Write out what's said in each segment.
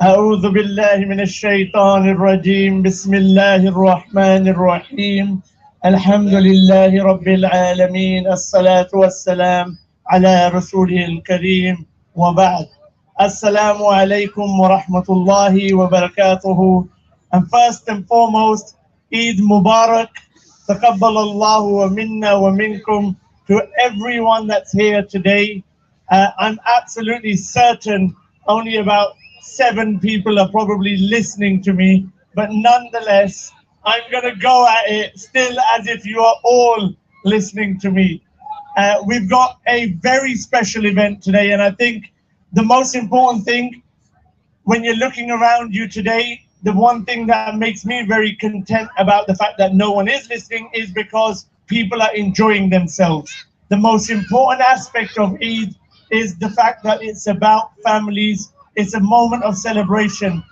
أعوذ بالله من الشيطان الرجيم بسم الله الرحمن الرحيم الحمد لله رب العالمين الصلاة والسلام على رسوله الكريم وبعد السلام عليكم ورحمة الله وبركاته. And first and foremost, Eid Mubarak, تقبل الله ومنا ومنكم to everyone that's here today. I'm absolutely certain only about 7 people are probably listening to me, but nonetheless, I'm going to go at it still as if you are all listening to me. We've got a very special event today, and I think the most important thing when you're looking around you today, the one thing that makes me very content about the fact that no one is listening is because people are enjoying themselves. The most important aspect of Eid is the fact that it's about families. It's a moment of celebration.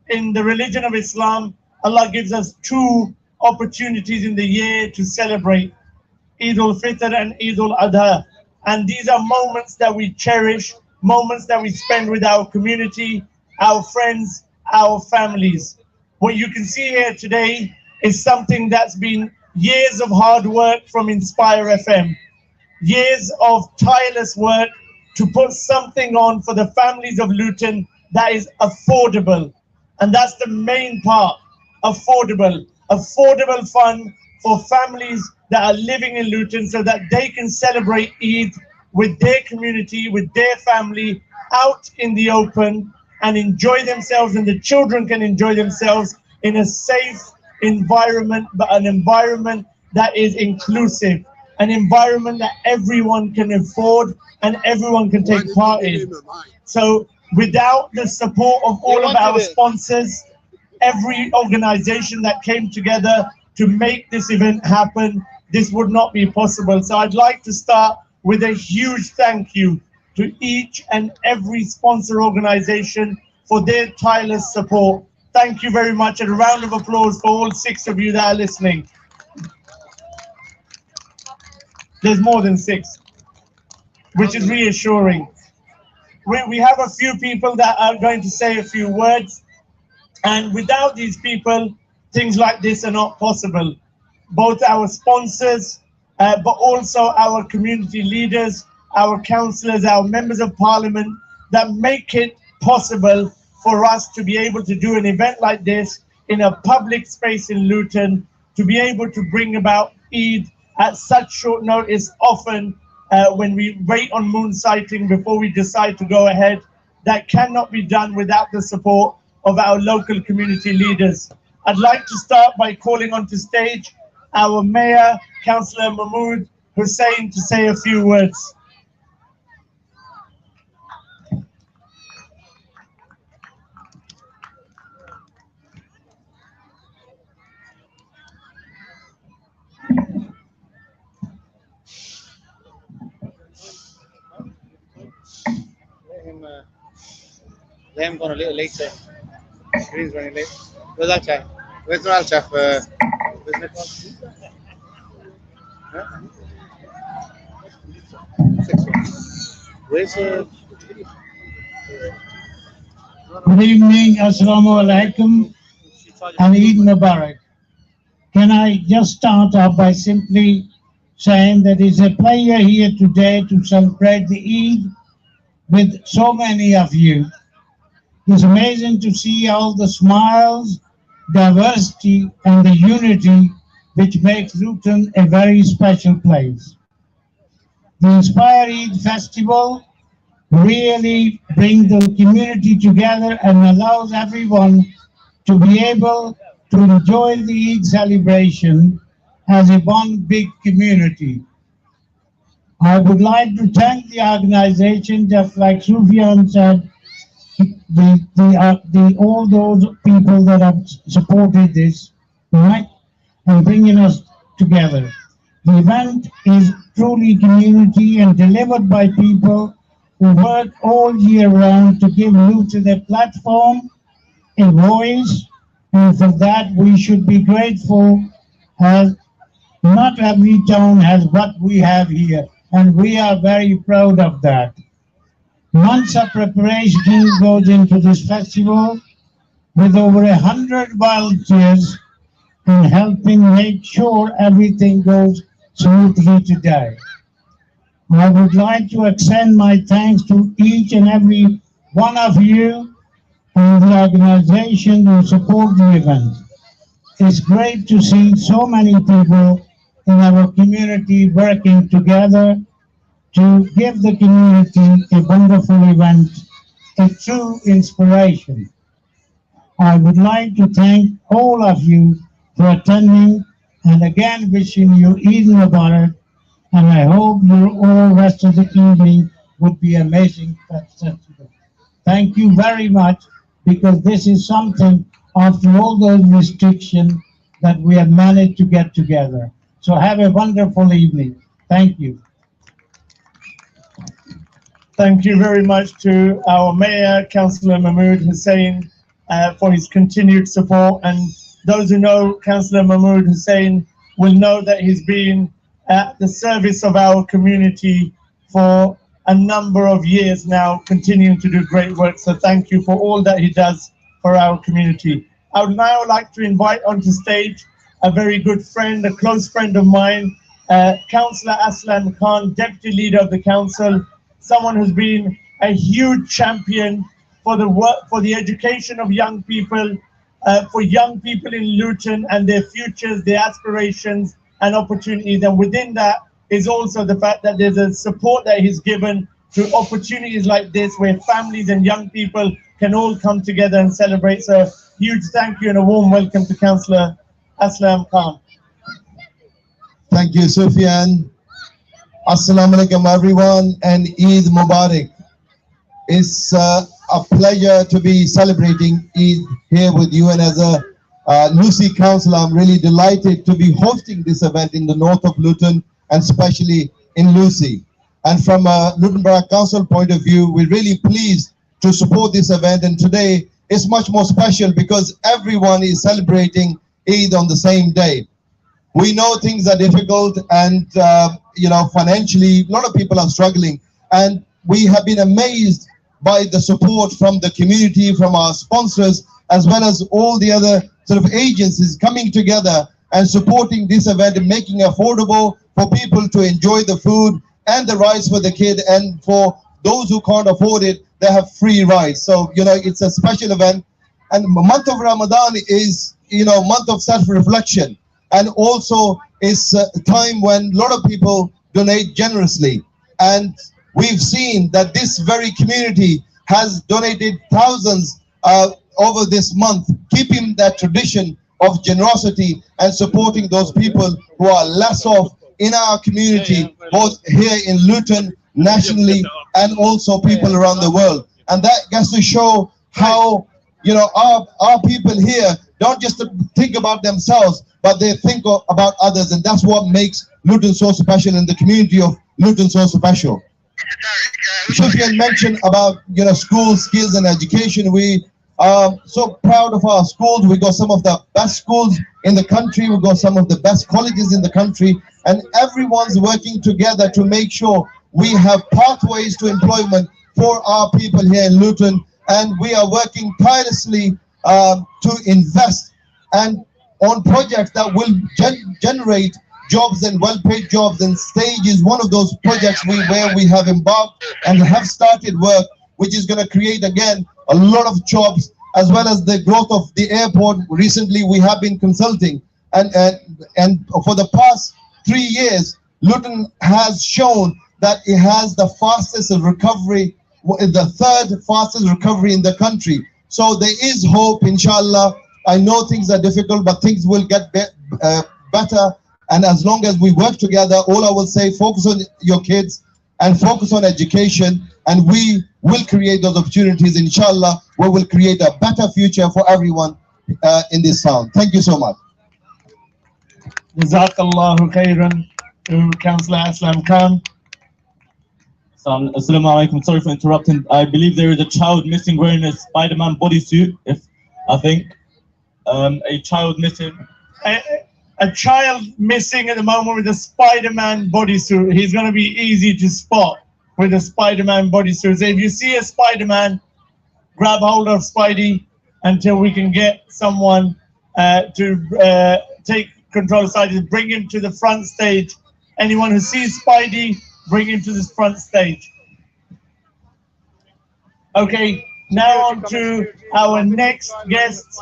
In the religion of Islam, Allah gives us 2 opportunities in the year to celebrate, Eid al-Fitr and Eid al-Adha. And these are moments that we cherish, moments that we spend with our community, our friends, our families. What you can see here today is something that's been years of hard work from Inspire FM, years of tireless work to put something on for the families of Luton that is affordable. And that's the main part, affordable. Affordable fun for families that are living in Luton so that they can celebrate Eid with their community, with their family, out in the open and enjoy themselves, and the children can enjoy themselves in a safe environment, but an environment that is inclusive, an environment that everyone can afford and everyone can take part in. So without the support of all of our sponsors, every organization that came together to make this event happen, this would not be possible. So I'd like to start with a huge thank you to each and every sponsor organization for their tireless support. Thank you very much, and a round of applause for all 6 of you that are listening. There's more than 6. Which is reassuring. We have a few people that are going to say a few words, and without these people, things like this are not possible. Both our sponsors, but also our community leaders, our councillors, our members of parliament, that make it possible for us to be able to do an event like this in a public space in Luton, to be able to bring about Eid at such short notice. Often when we wait on moon sighting before we decide to go ahead, that cannot be done without the support of our local community leaders. I'd like to start by calling onto stage our Mayor, Councillor Mahmood Hussain, to say a few words. I'm going to later. Screen's running late. Where's that chap? Where's the other chap? Isn't it called? Huh? 6 months. Where's Good evening, Assalamu alaikum, and Eid Mubarak. Can I just start off by simply saying that it's a pleasure here today to celebrate the Eid with so many of you. It's amazing to see all the smiles, diversity, and the unity which makes Luton a very special place. The Inspire Eid Festival really brings the community together and allows everyone to be able to enjoy the Eid celebration as a one big community. I would like to thank the organization, just like Sufyan said, all those people that have supported this, right, and bringing us together. The event is truly community and delivered by people who work all year round to give Luton a platform, a voice, and for that we should be grateful, as not every town has what we have here, and we are very proud of that. Months of preparation goes into this festival with over 100 volunteers in helping make sure everything goes smoothly today. I would like to extend my thanks to each and every one of you and the organization who support the event. It's great to see so many people in our community working together to give the community a wonderful event, a true inspiration. I would like to thank all of you for attending and again wishing you Eid Mubarak, and I hope your all rest of the evening would be amazing festival. Thank you very much, because this is something after all those restrictions that we have managed to get together. So have a wonderful evening. Thank you. Thank you very much to our Mayor, Councillor Mahmood Hussain, for his continued support. And those who know Councillor Mahmood Hussain will know that he's been at the service of our community for a number of years now, continuing to do great work. So thank you for all that he does for our community. I would now like to invite onto stage a very good friend, a close friend of mine, Councillor Aslan Khan, Deputy Leader of the Council, someone who's been a huge champion for the work, for the education of young people, for young people in Luton and their futures, their aspirations and opportunities. And within that is also the fact that there's a support that he's given to opportunities like this, where families and young people can all come together and celebrate. So huge thank you and a warm welcome to Councillor Aslan Khan. Thank you, Sufyan. Assalamu alaikum, everyone, and Eid Mubarak. It's a pleasure to be celebrating Eid here with you, and as a Lucy councillor, I'm really delighted to be hosting this event in the north of Luton, and especially in Lucy. And from a Luton Borough Council point of view, we're really pleased to support this event, and today is much more special because everyone is celebrating Eid on the same day. We know things are difficult, and financially a lot of people are struggling, and we have been amazed by the support from the community, from our sponsors, as well as all the other sort of agencies coming together and supporting this event and making it affordable for people to enjoy the food and the rides for the kid, and for those who can't afford it, they have free rides. So it's a special event, and the month of Ramadan is month of self-reflection, and also it's a time when a lot of people donate generously. And we've seen that this very community has donated thousands over this month, keeping that tradition of generosity and supporting those people who are less off in our community, both here in Luton, nationally, and also people around the world. And that gets to show how our people here don't just think about themselves, but they think about others, and that's what makes Luton so special, and the community of Luton so special. Sufyan mentioned about school skills and education. We are so proud of our schools. We got some of the best schools in the country. We got some of the best colleges in the country, and everyone's working together to make sure we have pathways to employment for our people here in Luton. And we are working tirelessly to invest and on projects that will generate jobs and well-paid jobs. And Stage is one of those projects where we have embarked and have started work, which is going to create again a lot of jobs, as well as the growth of the airport. Recently we have been consulting, and for the past 3 years Luton has shown that it has the fastest recovery, the third fastest recovery in the country. So there is hope, inshallah. I know things are difficult, but things will get better. And as long as we work together, all I will say, focus on your kids and focus on education, and we will create those opportunities. Inshallah, we will create a better future for everyone in this town. Thank you so much. Jazakallahu khairan to Councillor Aslan Khan. Assalamu alaikum. Sorry for interrupting. I believe there is a child missing wearing a Spider-Man bodysuit. A child missing. A child missing at the moment with a Spider-Man bodysuit. He's going to be easy to spot. with a Spider-Man bodysuit. So if you see a Spider-Man, grab hold of Spidey until we can get someone to take control of Spidey, bring him to the front stage. Anyone who sees Spidey, bring him to this front stage. Okay, now on to our next guests.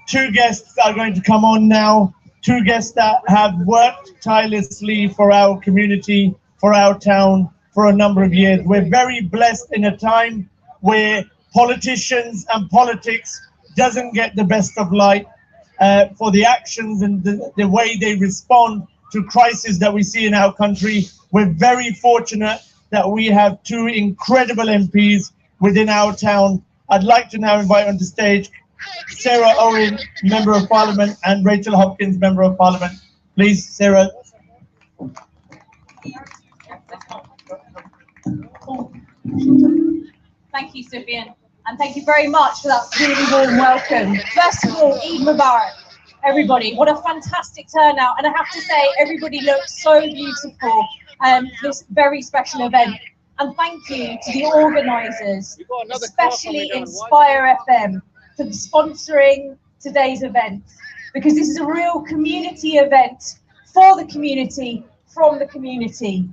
Two guests are going to come on now. Two guests that have worked tirelessly for our community, for our town, for a number of years. We're very blessed in a time where politicians and politics doesn't get the best of light for the actions and the way they respond to crises that we see in our country. We're very fortunate that we have two incredible MPs within our town. I'd like to now invite onto stage Sarah Owen, Member of Parliament, and Rachel Hopkins, Member of Parliament. Please, Sarah. Thank you, Sufyan, and thank you very much for that really warm welcome. First of all, Eid Mubarak, everybody. What a fantastic turnout, and I have to say, everybody looks so beautiful. This very special event. And thank you to the organisers, especially Inspire FM, for sponsoring today's event, because this is a real community event for the community, from the community.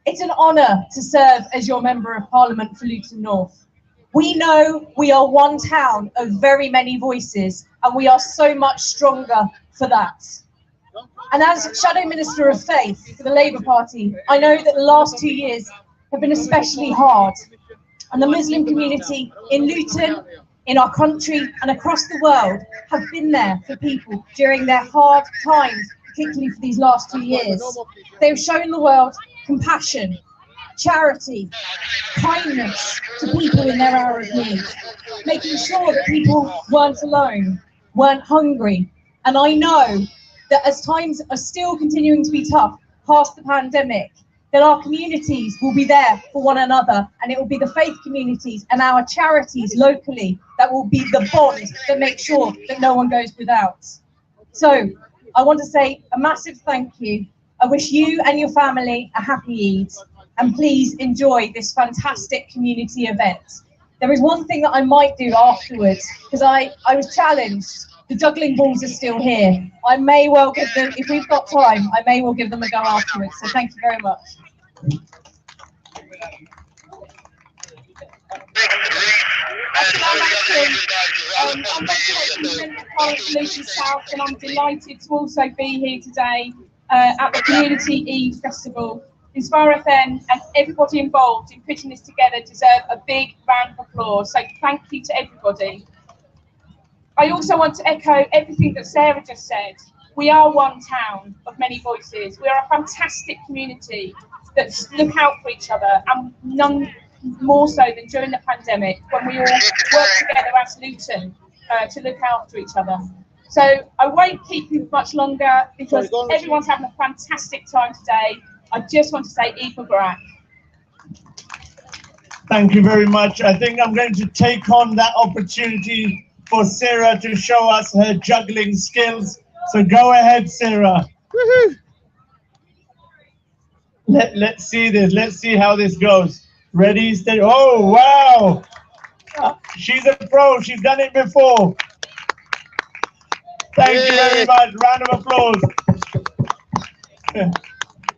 It's an honour to serve as your Member of Parliament for Luton North. We know we are one town of very many voices, and we are so much stronger for that. And as Shadow Minister of Faith for the Labour Party, I know that the last 2 years have been especially hard, and the Muslim community in Luton, in our country and across the world have been there for people during their hard times, particularly for these last 2 years. They've shown the world compassion, charity, kindness to people in their hour of need, making sure that people weren't alone, weren't hungry. And I know that as times are still continuing to be tough past the pandemic, that our communities will be there for one another, and it will be the faith communities and our charities locally that will be the bond that makes sure that no one goes without. So I want to say a massive thank you. I wish you and your family a happy Eid, and please enjoy this fantastic community event. There is one thing that I might do afterwards, because I was challenged. The juggling balls are still here. I may well give them, if we've got time, I may well give them a go afterwards. So thank you very much. I'm representing Luton South, and I'm delighted to also be here today at the Community Eid Festival. Inspire FM and everybody involved in putting this together deserve a big round of applause. So thank you to everybody. I also want to echo everything that Sarah just said. We are one town of many voices. We are a fantastic community that look out for each other, and none more so than during the pandemic, when we all worked together as Luton to look after each other. So I won't keep you much longer, because everyone's having a fantastic time today. I just want to say Eid Mubarak. Thank you very much. I think I'm going to take on that opportunity for Sarah to show us her juggling skills. So go ahead, Sarah. Let's see this. Let's see how this goes. Ready, steady. Oh, wow. She's a pro. She's done it before. Thank you very much. Round of applause.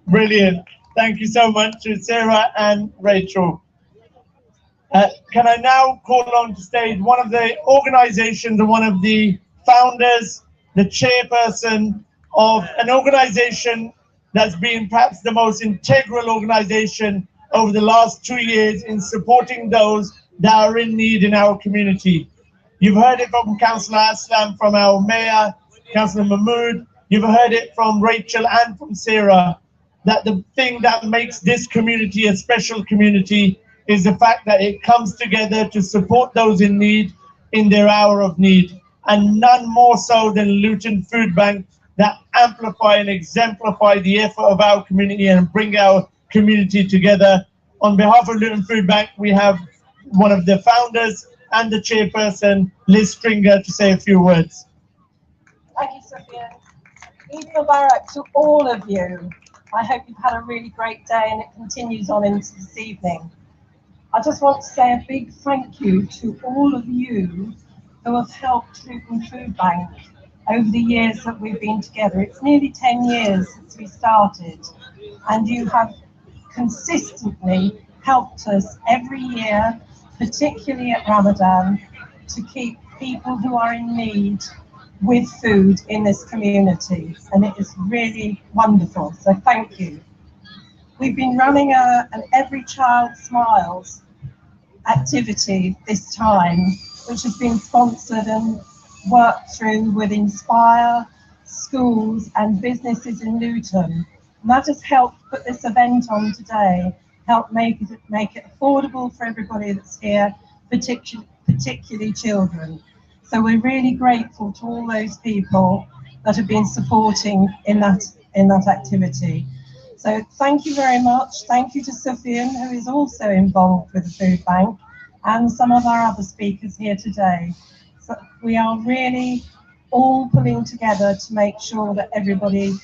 Brilliant. Thank you so much to Sarah and Rachel. Can I now call on to stage one of the organizations and one of the founders, the chairperson of an organization that's been perhaps the most integral organization over the last 2 years in supporting those that are in need in our community. You've heard it from Councillor Aslan, from our Mayor, Councillor Mahmood. You've heard it from Rachel and from Sarah, that the thing that makes this community a special community is the fact that it comes together to support those in need in their hour of need. And none more so than Luton Food Bank, that amplify and exemplify the effort of our community and bring our community together. On behalf of Luton Food Bank, we have one of the founders and the chairperson, Liz Stringer, to say a few words. Thank you, Sophia. Eid Mubarak to all of you. I hope you've had a really great day and it continues on into this evening. I just want to say a big thank you to all of you who have helped Chilton Food Bank over the years that we've been together. It's nearly 10 years since we started, and you have consistently helped us every year, particularly at Ramadan, to keep people who are in need with food in this community, and it is really wonderful, so thank you. We've been running an Every Child Smiles activity this time, which has been sponsored and worked through with Inspire, schools and businesses in Luton. And that has helped put this event on today, help make it affordable for everybody that's here, particularly children. So we're really grateful to all those people that have been supporting in that activity. So thank you very much. Thank you to Sufyan, who is also involved with the food bank, and some of our other speakers here today. So we are really all pulling together to make sure that everybody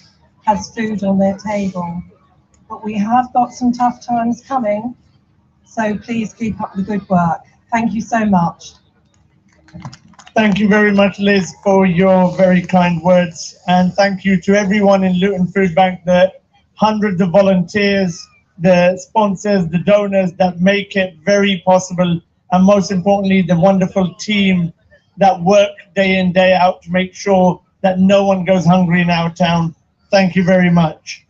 has food on their table. But we have got some tough times coming, so please keep up the good work. Thank you so much. Thank you very much, Liz, for your very kind words. And thank you to everyone in Luton Food Bank, the hundreds of volunteers, the sponsors, the donors that make it very possible. And most importantly, the wonderful team that work day in, day out to make sure that no one goes hungry in our town. Thank you very much.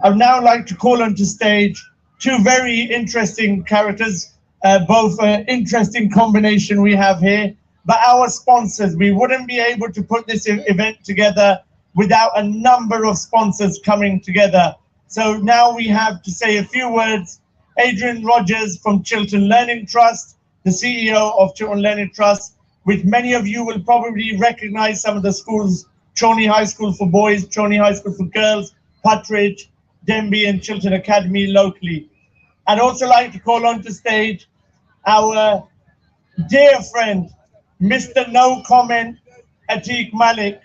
I would now like to call onto stage two very interesting characters, both an interesting combination we have here. But our sponsors, we wouldn't be able to put this event together without a number of sponsors coming together. So now we have to say a few words. Adrian Rogers from Chilton Learning Trust, the CEO of Chilton Learning Trust, which many of you will probably recognize some of the schools: Chorney High School for boys, Chorney High School for girls, Puttridge, Denby and Chilton Academy locally. I'd also like to call on to stage our dear friend, Mr. No Comment, Atiq Malik.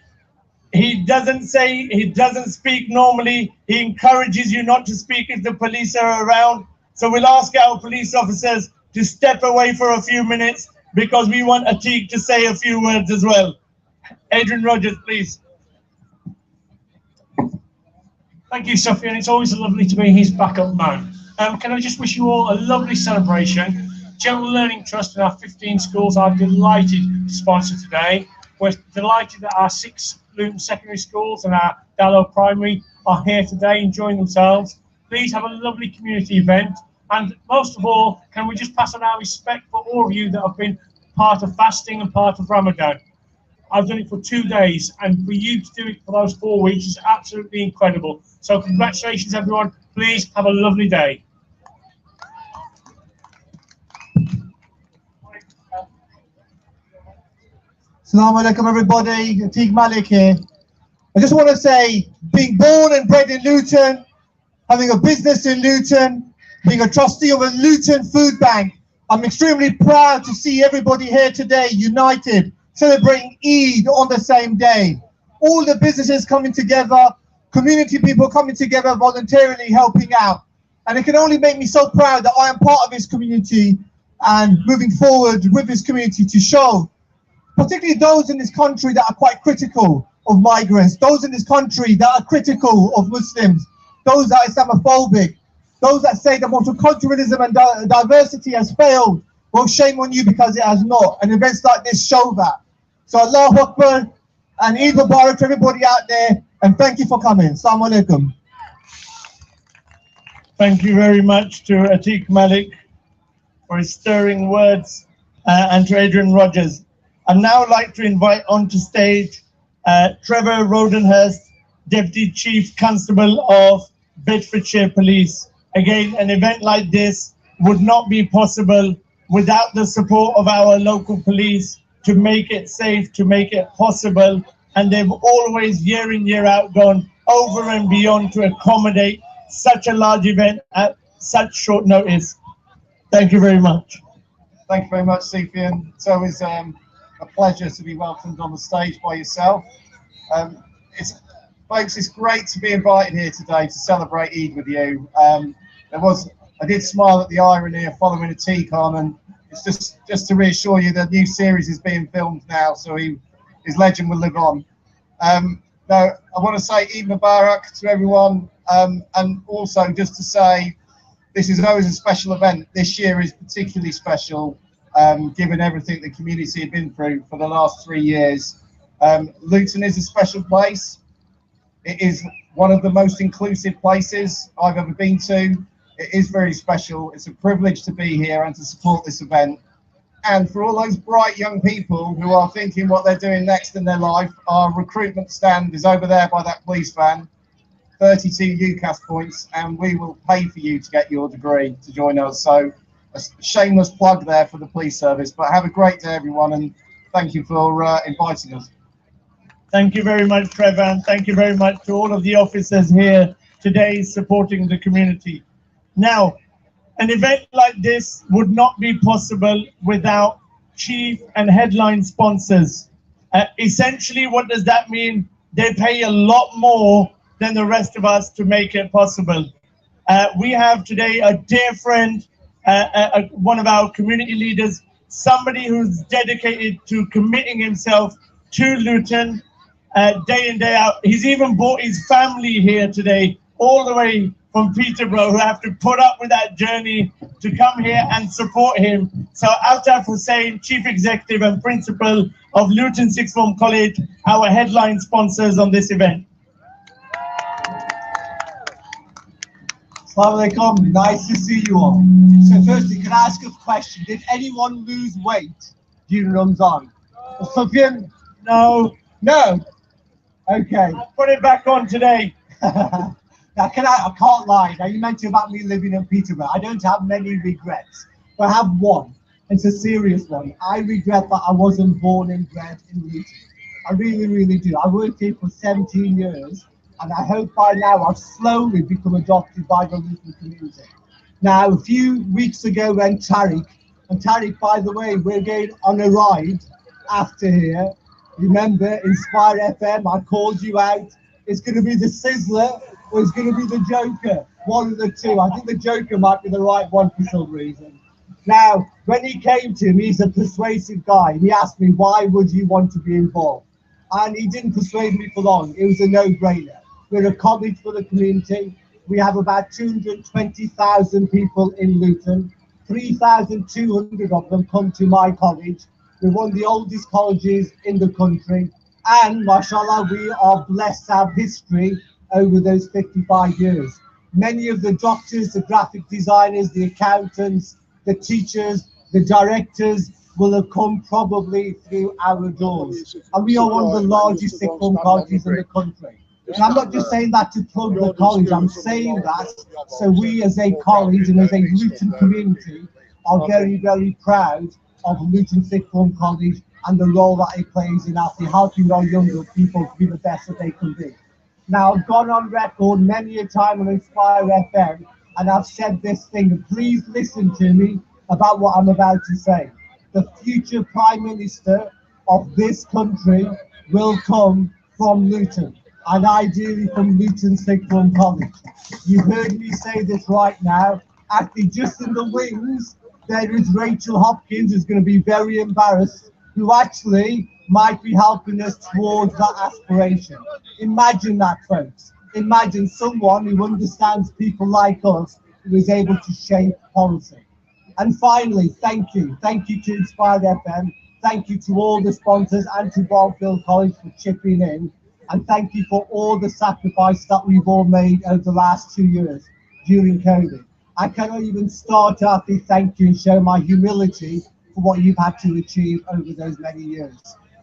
He doesn't speak normally. He encourages you not to speak if the police are around. So we'll ask our police officers to step away for a few minutes because we want Atiq to say a few words as well. Adrian Rogers, please. Thank you, Sophie, and it's always lovely to be his backup man. Can I just wish you all a lovely celebration? Chilton Learning Trust and our 15 schools are delighted to sponsor today. We're delighted that our 6 Luton secondary schools and our Dallow Primary are here today enjoying themselves. Please have a lovely community event, and most of all, can we just pass on our respect for all of you that have been part of fasting and part of Ramadan. I've done it for 2 days, and for you to do it for those 4 weeks is absolutely incredible. So congratulations, everyone. Please have a lovely day. Assalamu alaikum, everybody. Atiq Malik here. I just want to say, being born and bred in Luton, having a business in Luton, being a trustee of a Luton food bank, I'm extremely proud to see everybody here today united, celebrating Eid on the same day. All the businesses coming together, community people coming together, voluntarily helping out. And it can only make me so proud that I am part of this community and moving forward with this community to show, particularly those in this country that are quite critical of migrants, those in this country that are critical of Muslims, those that are Islamophobic, those that say that multiculturalism and diversity has failed. Well, shame on you because it has not. And events like this show that. So Allahu Akbar and Eid Mubarak to everybody out there, and thank you for coming. Assalamu alaikum. Thank you very much to Atiq Malik for his stirring words, and to Adrian Rogers. I'd now like to invite onto stage Trevor Rodenhurst, Deputy Chief Constable of Bedfordshire Police. Again, an event like this would not be possible without the support of our local police to make it safe, to make it possible. And they've always, year in, year out, gone over and beyond to accommodate such a large event at such short notice. Thank you very much. Thank you very much, Sufyan. It's always a pleasure to be welcomed on the stage by yourself. It's Folks, it's great to be invited here today to celebrate Eid with you. I did smile at the irony of following a TCON, and it's just to reassure you the new series is being filmed now, so his legend will live on. Now, I want to say Eid Mubarak to everyone, and also just to say this is always a special event. This year is particularly special, given everything the community have been through for the last 3 years. Luton is a special place. It is one of the most inclusive places I've ever been to. It is very special. It's a privilege to be here and to support this event. And for all those bright young people who are thinking what they're doing next in their life, our recruitment stand is over there by that police van, 32 UCAS points, and we will pay for you to get your degree to join us. So a shameless plug there for the police service. But have a great day, everyone, and thank you for inviting us. Thank you very much, Trevor, and thank you very much to all of the officers here today supporting the community. Now, an event like this would not be possible without chief and headline sponsors. Essentially, what does that mean? They pay a lot more than the rest of us to make it possible. We have today a dear friend, one of our community leaders, somebody who's dedicated to committing himself to Luton day in, day out. He's even brought his family here today, all the way from Peterborough, who have to put up with that journey to come here and support him. So Altaf Hussain, Chief Executive and Principal of Luton Sixth Form College, our headline sponsors on this event. Assalamu alaikum, nice to see you all. So firstly, can I ask a question? Did anyone lose weight during Ramadan? Sufyan? No. No? Okay. I'll put it back on today. Now, I can't lie. Now, you mentioned about me living in Peterborough. I don't have many regrets, but I have one. It's a serious one. I regret that I wasn't born and bred in Luton. I really, really do. I worked here for 17 years, and I hope by now I've slowly become adopted by the Luton community. Now, a few weeks ago when Tariq, by the way, we're going on a ride after here. Remember, Inspire FM, I called you out. It's going to be the Sizzler, or it's going to be the Joker, one of the two. I think the Joker might be the right one for some reason. Now, when he came to me, he's a persuasive guy. He asked me, why would you want to be involved? And he didn't persuade me for long. It was a no-brainer. We're a college for the community. We have about 220,000 people in Luton. 3,200 of them come to my college. We're one of the oldest colleges in the country. And, mashallah, we are blessed to have history over those 55 years. Many of the doctors, the graphic designers, the accountants, the teachers, the directors will have come probably through our doors. And we are one of the largest sixth form colleges in the country. And I'm not just saying that to plug the college, I'm saying that so we as a college and as a Luton community are very, very proud of Luton Sixth Form College and the role that it plays in actually helping our younger people to be the best that they can be. Now, I've gone on record many a time on Inspire FM, and I've said this thing, and please listen to me about what I'm about to say. The future Prime Minister of this country will come from Luton, and ideally from Luton Sixth Form College. You've heard me say this right now. Actually, just in the wings, there is Rachel Hopkins, who's going to be very embarrassed, who actually might be helping us towards that aspiration. Imagine that, folks. Imagine someone who understands people like us, who is able to shape policy. And finally, thank you. Thank you to Inspire FM. Thank you to all the sponsors and to Barnfield College for chipping in. And thank you for all the sacrifice that we've all made over the last 2 years during COVID. I cannot even start after thank you and show my humility for what you've had to achieve over those many years.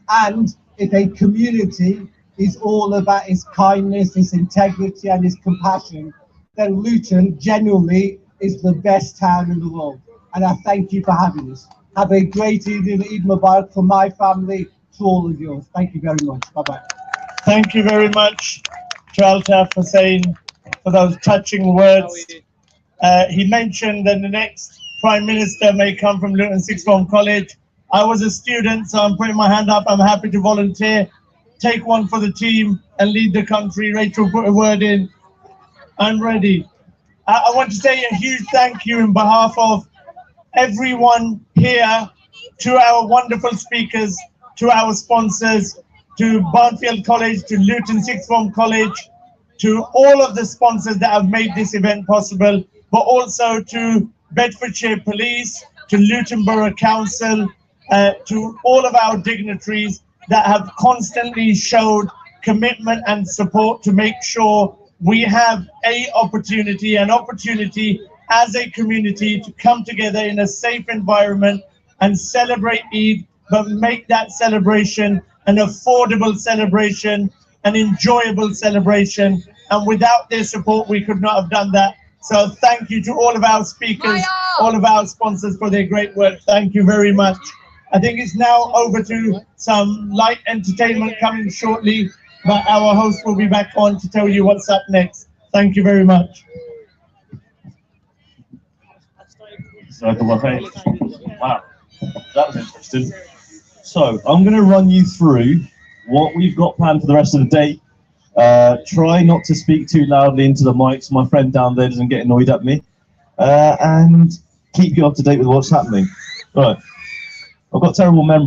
And if a community is all about its kindness, its integrity and its compassion, then Luton genuinely is the best town in the world. And I thank you for having us. Have a great evening, Eid Mubarak from my family to all of yours. Thank you very much. Bye-bye. Thank you very much to Altaf Hussain for those touching words. He mentioned that the next Prime Minister may come from Luton Sixth Form College. I was a student, so I'm putting my hand up. I'm happy to volunteer, take one for the team, and lead the country. Rachel, put a word in. I'm ready. I want to say a huge thank you in behalf of everyone here, to our wonderful speakers, to our sponsors, to Barnfield College, to Luton Sixth Form College, to all of the sponsors that have made this event possible, but also to Bedfordshire Police, to Luton Borough Council, to all of our dignitaries that have constantly showed commitment and support to make sure we have an opportunity as a community to come together in a safe environment and celebrate Eid, but make that celebration an affordable celebration, an enjoyable celebration. And without their support, we could not have done that. So thank you to all of our speakers, all of our sponsors for their great work. Thank you very much. I think it's now over to some light entertainment coming shortly, but our host will be back on to tell you what's up next. Thank you very much. Wow, that was interesting. So I'm going to run you through what we've got planned for the rest of the day. Try not to speak too loudly into the mic so my friend down there doesn't get annoyed at me, and keep you up to date with what's happening. Right, I've got terrible memory.